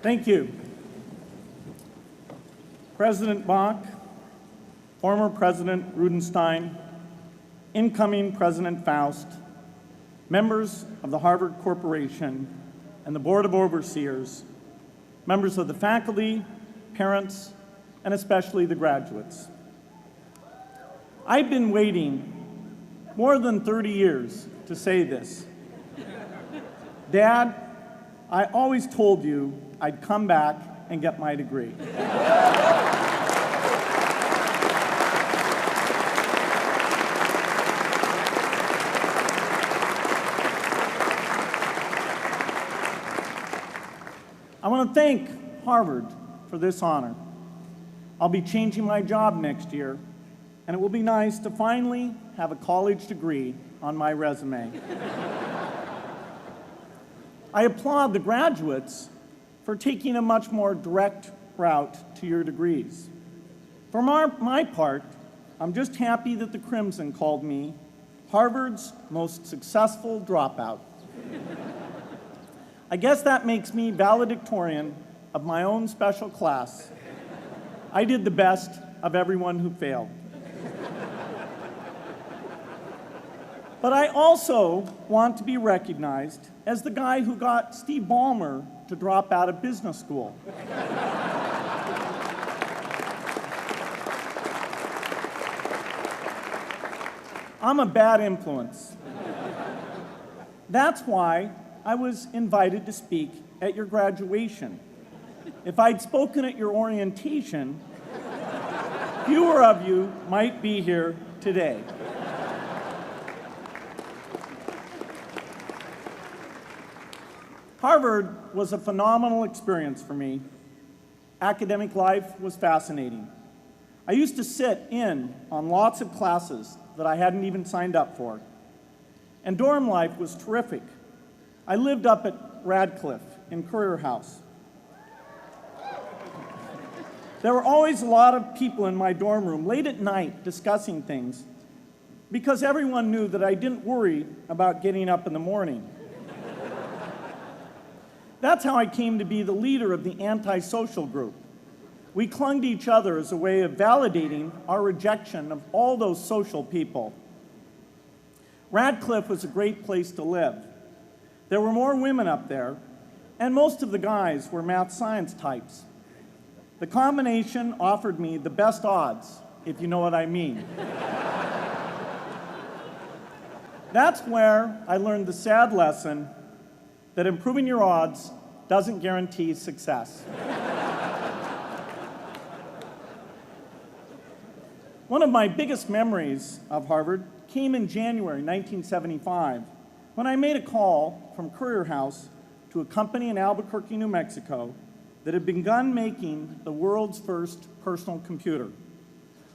Thank you. President Bach, former President Rudenstein, incoming President Faust, members of the Harvard Corporation and the Board of Overseers, members of the faculty, parents, and especially the graduates. I've been waiting more than 30 years to say this. Dad, I always told you I'd come back and get my degree. I want to thank Harvard for this honor. I'll be changing my job next year, and it will be nice to finally have a college degree on my resume. I applaud the graduates for taking a much more direct route to your degrees. For my part, I'm just happy that the Crimson called me Harvard's most successful dropout. I guess that makes me valedictorian of my own special class. I did the best of everyone who failed. But I also want to be recognized as the guy who got Steve Ballmer to drop out of business school. I'm a bad influence. That's why I was invited to speak at your graduation. If I'd spoken at your orientation, fewer of you might be here today. Harvard was a phenomenal experience for me. Academic life was fascinating. I used to sit in on lots of classes that I hadn't even signed up for. And dorm life was terrific. I lived up at Radcliffe in Currier House. There were always a lot of people in my dorm room late at night discussing things because everyone knew that I didn't worry about getting up in the morning. That's how I came to be the leader of the antisocial group. We clung to each other as a way of validating our rejection of all those social people. Radcliffe was a great place to live. There were more women up there, and most of the guys were math science types. The combination offered me the best odds, if you know what I mean. That's where I learned the sad lesson that improving your odds doesn't guarantee success. One of my biggest memories of Harvard came in January 1975, when I made a call from Currier House to a company in Albuquerque, New Mexico, that had begun making the world's first personal computer.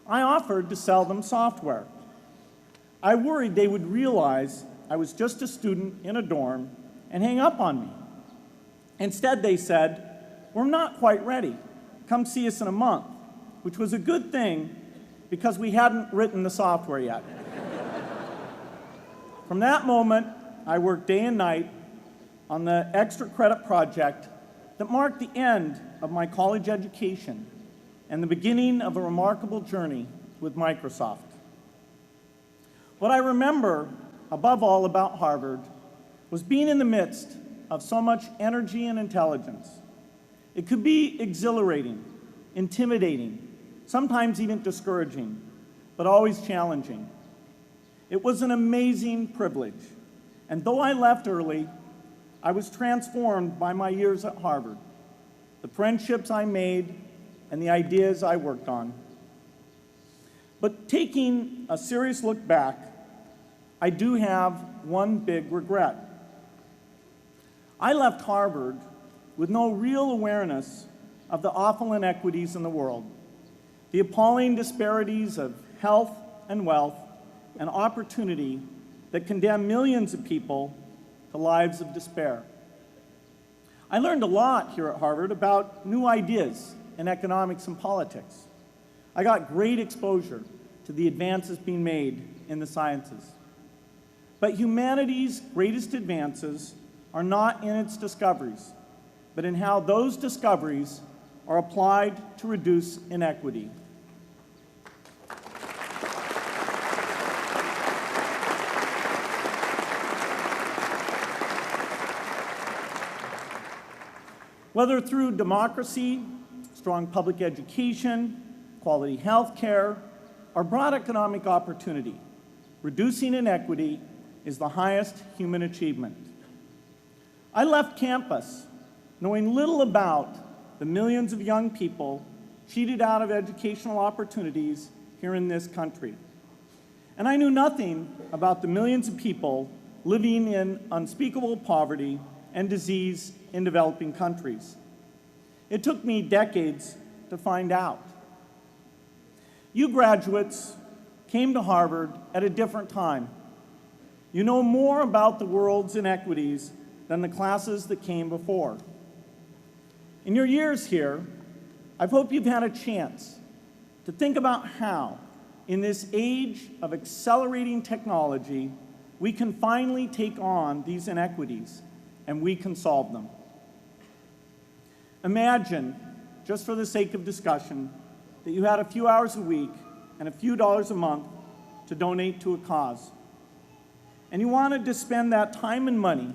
I offered to sell them software. I worried they would realize I was just a student in a dorm and hang up on me. Instead, they said, "We're not quite ready. Come see us in a month," which was a good thing because we hadn't written the software yet. From that moment, I worked day and night on the extra credit project that marked the end of my college education and the beginning of a remarkable journey with Microsoft. What I remember above all about Harvard was being in the midst of so much energy and intelligence. It could be exhilarating, intimidating, sometimes even discouraging, but always challenging. It was an amazing privilege, and though I left early, I was transformed by my years at Harvard, the friendships I made, and the ideas I worked on. But taking a serious look back, I do have one big regret. I left Harvard with no real awareness of the awful inequities in the world, the appalling disparities of health and wealth and opportunity that condemn millions of people to lives of despair. I learned a lot here at Harvard about new ideas in economics and politics. I got great exposure to the advances being made in the sciences. But humanity's greatest advances are not in its discoveries. but in how those discoveries are applied to reduce inequity. Whether through democracy, strong public education, quality health care, or broad economic opportunity, reducing inequity is the highest human achievement. I left campus knowing little about the millions of young people cheated out of educational opportunities here in this country. And I knew nothing about the millions of people living in unspeakable poverty and disease in developing countries. It took me decades to find out. You graduates came to Harvard at a different time. You know more about the world's inequities than the classes that came before. In your years here, I hope you've had a chance to think about how, in this age of accelerating technology, we can finally take on these inequities and we can solve them. Imagine, just for the sake of discussion, that you had a few hours a week and a few dollars a month to donate to a cause. And you wanted to spend that time and money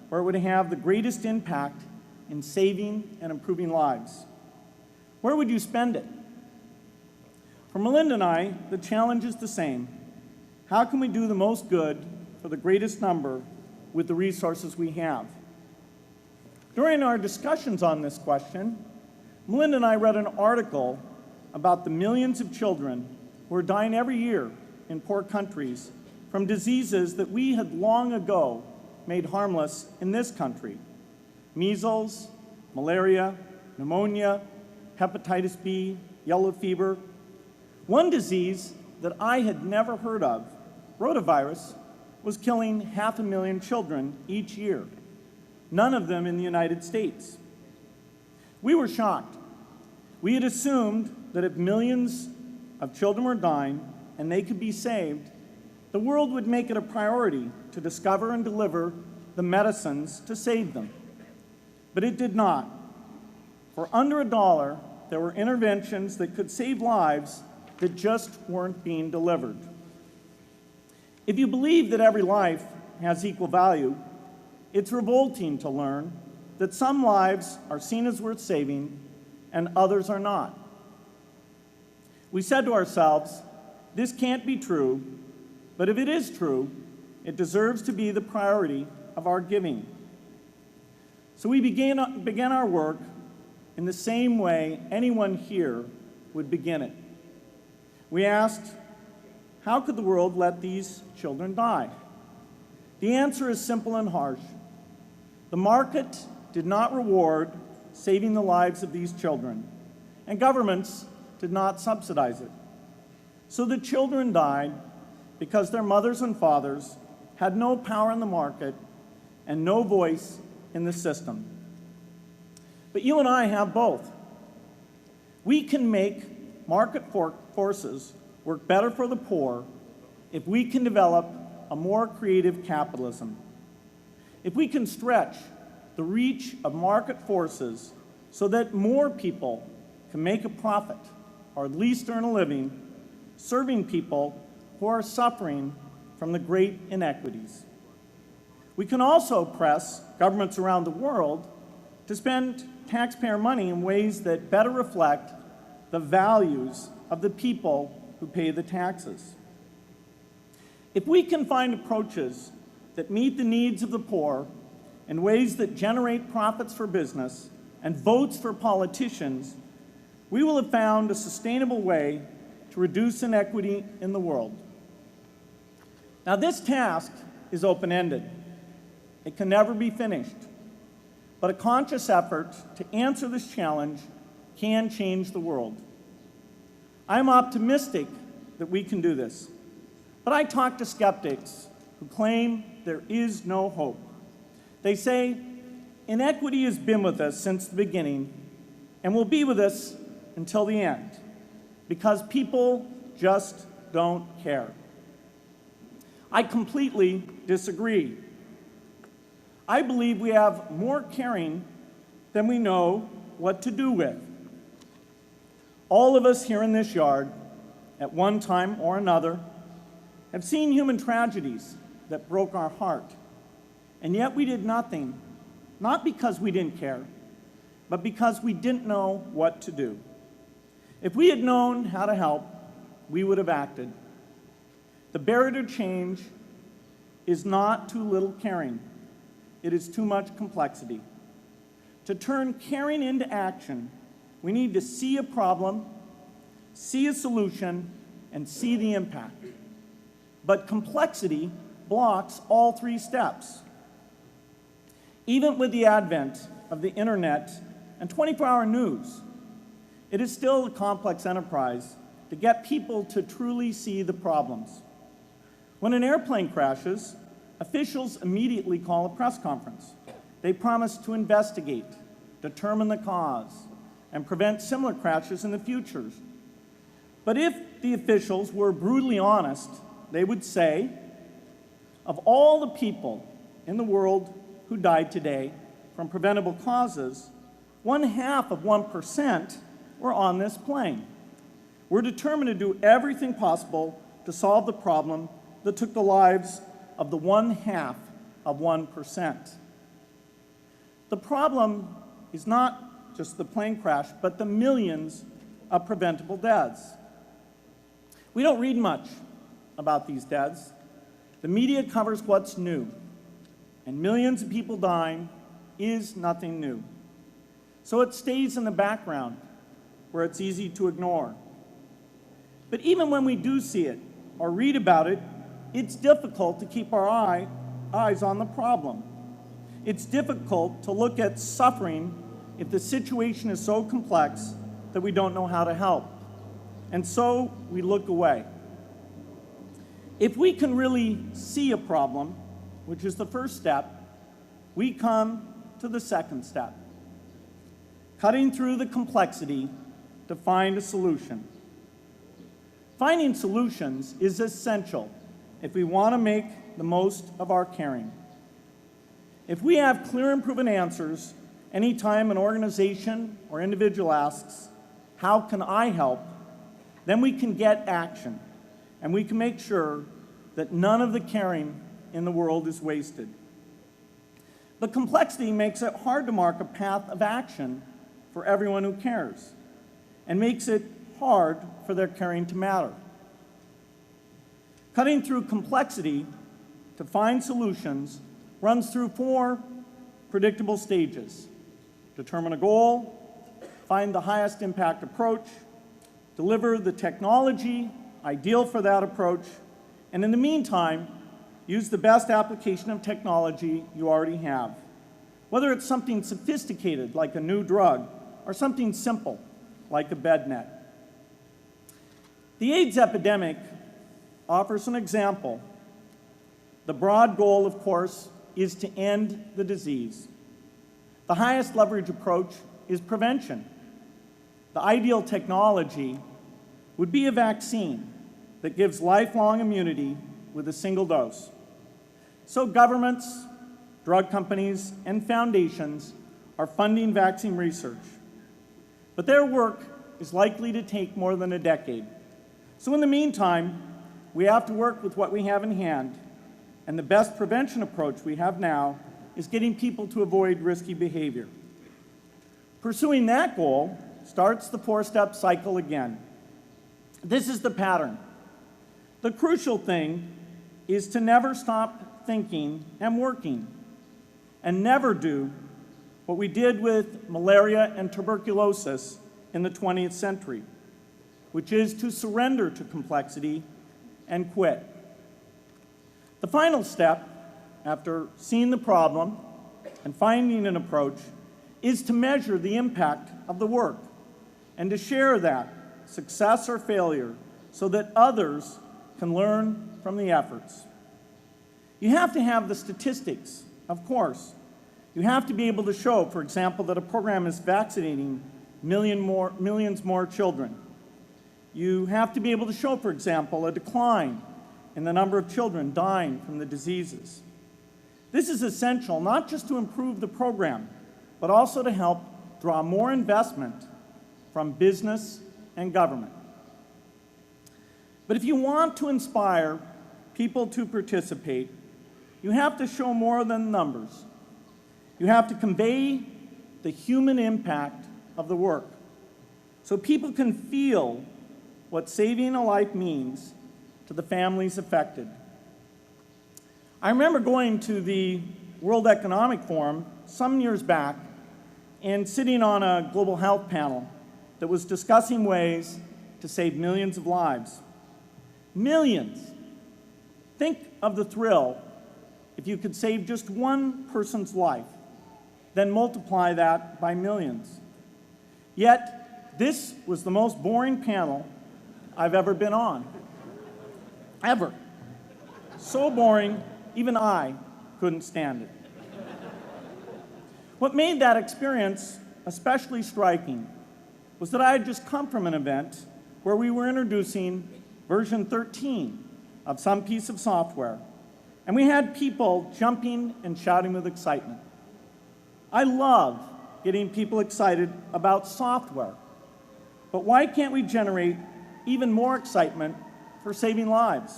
where it would have the greatest impact in saving and improving lives. Where would you spend it? For Melinda and I, the challenge is the same. How can we do the most good for the greatest number with the resources we have? During our discussions on this question, Melinda and I read an article about the millions of children who are dying every year in poor countries from diseases that we had long ago made harmless in this country: measles, malaria, pneumonia, hepatitis B, yellow fever. One disease that I had never heard of, rotavirus, was killing 500,000 children each year, none of them in the United States. We were shocked. We had assumed that if millions of children were dying and they could be saved, the world would make it a priority to discover and deliver the medicines to save them. But it did not. For under $1, there were interventions that could save lives that just weren't being delivered. If you believe that every life has equal value, it's revolting to learn that some lives are seen as worth saving and others are not. We said to ourselves, this can't be true, but if it is true, it deserves to be the priority of our giving. So we began our work in the same way anyone here would begin it. We asked, how could the world let these children die? The answer is simple and harsh. The market did not reward saving the lives of these children, and governments did not subsidize it. So the children died because their mothers and fathers had no power in the market and no voice in the system. But you and I have both. We can make market forces work better for the poor if we can develop a more creative capitalism. If we can stretch the reach of market forces so that more people can make a profit, or at least earn a living, serving people who are suffering from the great inequities. We can also press governments around the world to spend taxpayer money in ways that better reflect the values of the people who pay the taxes. If we can find approaches that meet the needs of the poor in ways that generate profits for business and votes for politicians, we will have found a sustainable way to reduce inequity in the world. Now, this task is open-ended. It can never be finished. But a conscious effort to answer this challenge can change the world. I'm optimistic that we can do this. But I talk to skeptics who claim there is no hope. They say, inequity has been with us since the beginning and will be with us until the end, because people just don't care. I completely disagree. I believe we have more caring than we know what to do with. All of us here in this yard, at one time or another, have seen human tragedies that broke our heart, and yet we did nothing, not because we didn't care, but because we didn't know what to do. If we had known how to help, we would have acted. The barrier to change is not too little caring. It is too much complexity. To turn caring into action, we need to see a problem, see a solution, and see the impact. But complexity blocks all three steps. Even with the advent of the internet and 24-hour news, it is still a complex enterprise to get people to truly see the problems. When an airplane crashes, officials immediately call a press conference. They promise to investigate, determine the cause, and prevent similar crashes in the future. But if the officials were brutally honest, they would say, of all the people in the world who died today from preventable causes, 0.5% were on this plane. We're determined to do everything possible to solve the problem that took the lives of the 0.5%. The problem is not just the plane crash, but the millions of preventable deaths. We don't read much about these deaths. The media covers what's new, and millions of people dying is nothing new. So it stays in the background where it's easy to ignore. But even when we do see it or read about it, it's difficult to keep our eyes on the problem. It's difficult to look at suffering if the situation is so complex that we don't know how to help. And so we look away. If we can really see a problem, which is the first step, we come to the second step, cutting through the complexity to find a solution. Finding solutions is essential if we want to make the most of our caring. If we have clear and proven answers anytime an organization or individual asks, "How can I help?" then we can get action, and we can make sure that none of the caring in the world is wasted. But complexity makes it hard to mark a path of action for everyone who cares, and makes it hard for their caring to matter. Cutting through complexity to find solutions runs through 4 predictable stages: determine a goal, find the highest impact approach, deliver the technology ideal for that approach, and in the meantime, use the best application of technology you already have, whether it's something sophisticated like a new drug or something simple like a bed net. The AIDS epidemic offers an example. The broad goal, of course, is to end the disease. The highest leverage approach is prevention. The ideal technology would be a vaccine that gives lifelong immunity with a single dose. So governments, drug companies, and foundations are funding vaccine research. But their work is likely to take more than a decade. So in the meantime, we have to work with what we have in hand, and the best prevention approach we have now is getting people to avoid risky behavior. Pursuing that goal starts the 4-step cycle again. This is the pattern. The crucial thing is to never stop thinking and working, and never do what we did with malaria and tuberculosis in the 20th century, which is to surrender to complexity and quit. The final step, after seeing the problem and finding an approach, is to measure the impact of the work and to share that, success or failure, so that others can learn from the efforts. You have to have the statistics, of course. You have to be able to show, for example, that a program is vaccinating millions more children. You have to be able to show, for example, a decline in the number of children dying from the diseases. This is essential not just to improve the program, but also to help draw more investment from business and government. But if you want to inspire people to participate, you have to show more than numbers. You have to convey the human impact of the work so people can feel what saving a life means to the families affected. I remember going to the World Economic Forum some years back and sitting on a global health panel that was discussing ways to save millions of lives. Millions. Think of the thrill if you could save just one person's life, then multiply that by millions. Yet, this was the most boring panel I've ever been on. Ever. So boring, even I couldn't stand it. What made that experience especially striking was that I had just come from an event where we were introducing version 13 of some piece of software, and we had people jumping and shouting with excitement. I love getting people excited about software, but why can't we generate even more excitement for saving lives?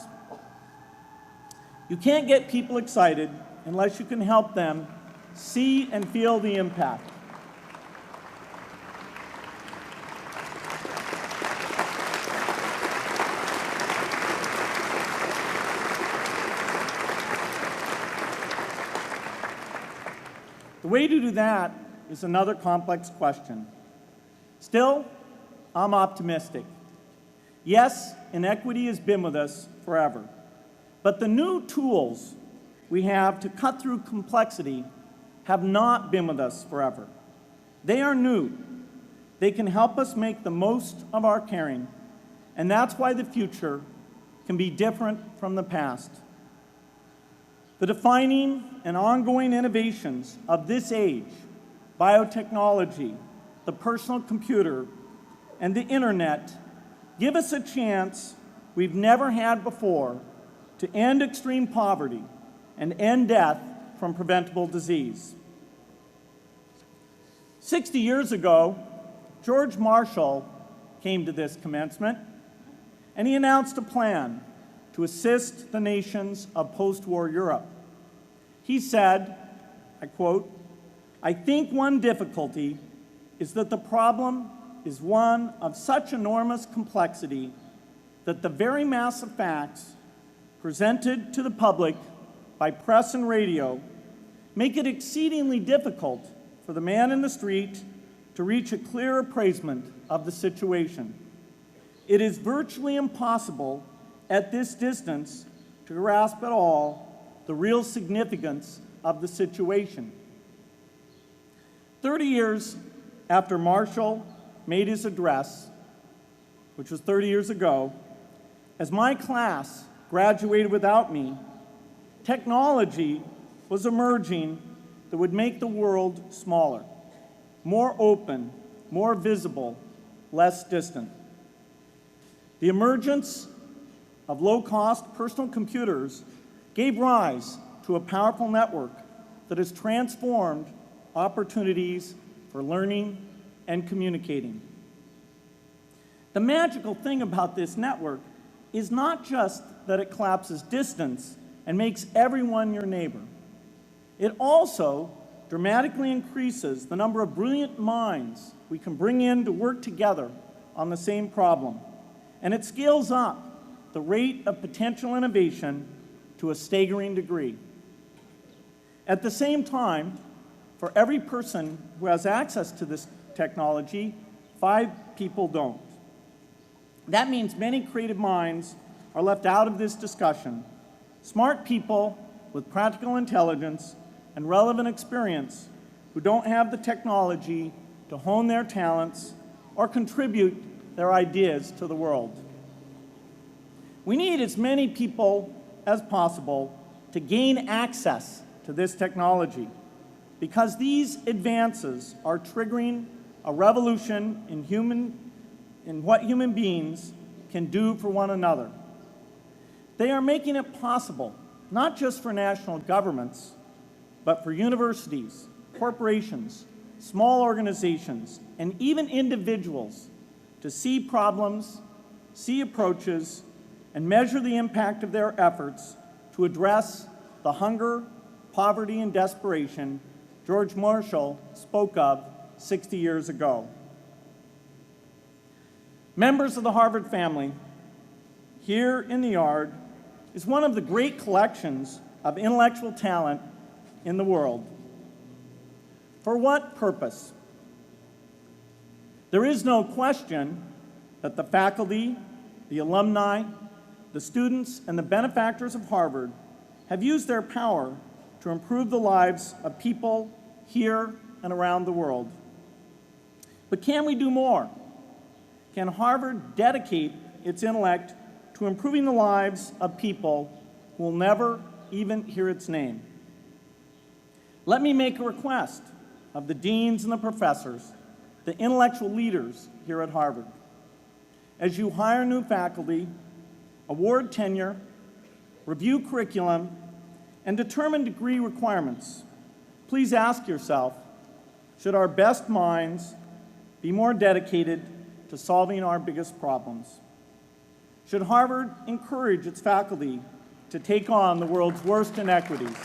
You can't get people excited unless you can help them see and feel the impact. The way to do that is another complex question. Still, I'm optimistic. Yes, inequity has been with us forever, but the new tools we have to cut through complexity have not been with us forever. They are new. They can help us make the most of our caring, and that's why the future can be different from the past. The defining and ongoing innovations of this age, biotechnology, the personal computer, and the internet, give us a chance we've never had before to end extreme poverty and end death from preventable disease. 60 years ago, George Marshall came to this commencement, and he announced a plan to assist the nations of post-war Europe. He said, I quote, "I think one difficulty is that the problem is one of such enormous complexity that the very mass of facts presented to the public by press and radio make it exceedingly difficult for the man in the street to reach a clear appraisement of the situation. It is virtually impossible at this distance to grasp at all the real significance of the situation." 30 years after Marshall made his address, which was 30 years ago, as my class graduated without me, technology was emerging that would make the world smaller, more open, more visible, less distant. The emergence of low-cost personal computers gave rise to a powerful network that has transformed opportunities for learning and communicating. The magical thing about this network is not just that it collapses distance and makes everyone your neighbor. It also dramatically increases the number of brilliant minds we can bring in to work together on the same problem. And it scales up the rate of potential innovation to a staggering degree. At the same time, for every person who has access to this technology, 5 people don't. That means many creative minds are left out of this discussion. Smart people with practical intelligence and relevant experience who don't have the technology to hone their talents or contribute their ideas to the world. We need as many people as possible to gain access to this technology because these advances are triggering a revolution in what human beings can do for one another. They are making it possible, not just for national governments, but for universities, corporations, small organizations, and even individuals to see problems, see approaches, and measure the impact of their efforts to address the hunger, poverty, and desperation George Marshall spoke of 60 years ago. Members of the Harvard family, here in the yard is one of the great collections of intellectual talent in the world. For what purpose? There is no question that the faculty, the alumni, the students, and the benefactors of Harvard have used their power to improve the lives of people here and around the world. But can we do more? Can Harvard dedicate its intellect to improving the lives of people who will never even hear its name? Let me make a request of the deans and the professors, the intellectual leaders here at Harvard. As you hire new faculty, award tenure, review curriculum, and determine degree requirements, please ask yourself, should our best minds be more dedicated to solving our biggest problems? Should Harvard encourage its faculty to take on the world's worst inequities?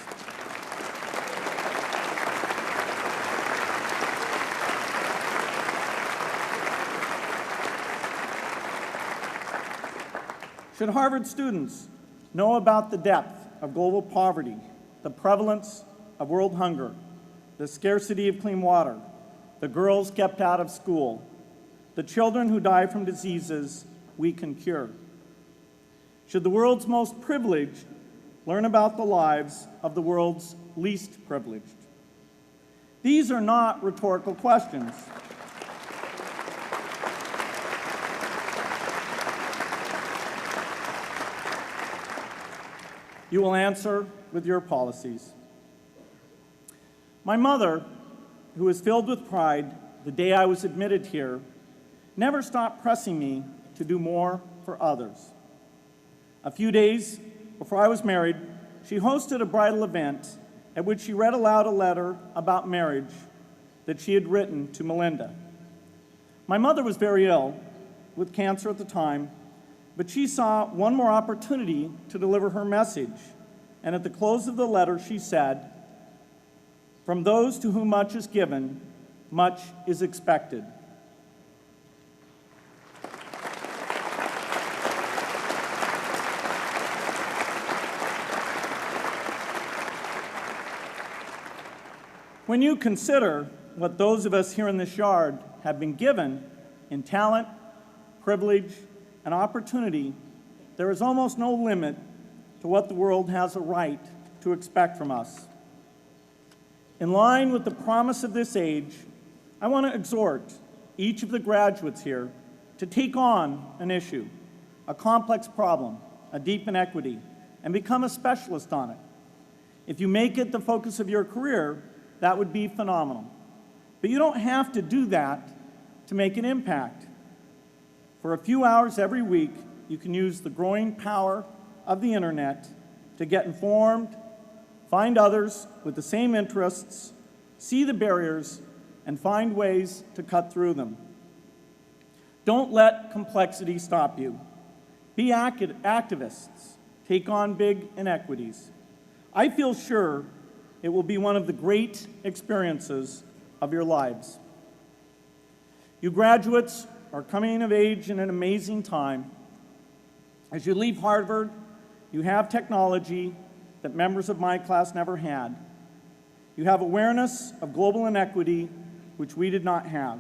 Should Harvard students know about the depth of global poverty, the prevalence of world hunger, the scarcity of clean water, the girls kept out of school, the children who die from diseases we can cure? Should the world's most privileged learn about the lives of the world's least privileged? These are not rhetorical questions. You will answer with your policies. My mother, who was filled with pride the day I was admitted here, never stopped pressing me to do more for others. A few days before I was married, she hosted a bridal event at which she read aloud a letter about marriage that she had written to Melinda. My mother was very ill with cancer at the time, but she saw one more opportunity to deliver her message, and at the close of the letter she said, "From those to whom much is given, much is expected." When you consider what those of us here in this yard have been given in talent, privilege, and opportunity, there is almost no limit to what the world has a right to expect from us. In line with the promise of this age, I want to exhort each of the graduates here to take on an issue, a complex problem, a deep inequity, and become a specialist on it. If you make it the focus of your career, that would be phenomenal. But you don't have to do that to make an impact. For a few hours every week, you can use the growing power of the internet to get informed, find others with the same interests, see the barriers, and find ways to cut through them. Don't let complexity stop you. Be activists. Take on big inequities. I feel sure it will be one of the great experiences of your lives. You graduates are coming of age in an amazing time. As you leave Harvard, you have technology that members of my class never had. You have awareness of global inequity, which we did not have.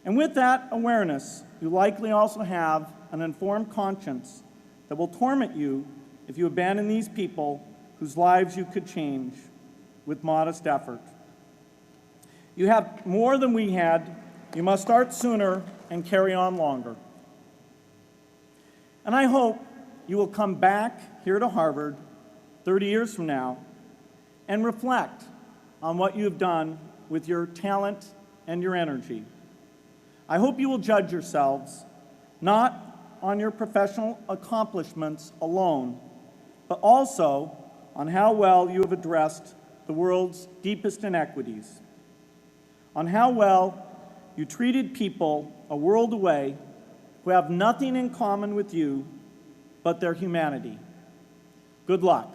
And with that awareness, you likely also have an informed conscience that will torment you if you abandon these people whose lives you could change with modest effort. You have more than we had. You must start sooner and carry on longer. And I hope you will come back here to Harvard 30 years from now and reflect on what you have done with your talent and your energy. I hope you will judge yourselves not on your professional accomplishments alone, but also on how well you have addressed the world's deepest inequities. on how well you treated people a world away who have nothing in common with you but their humanity. Good luck.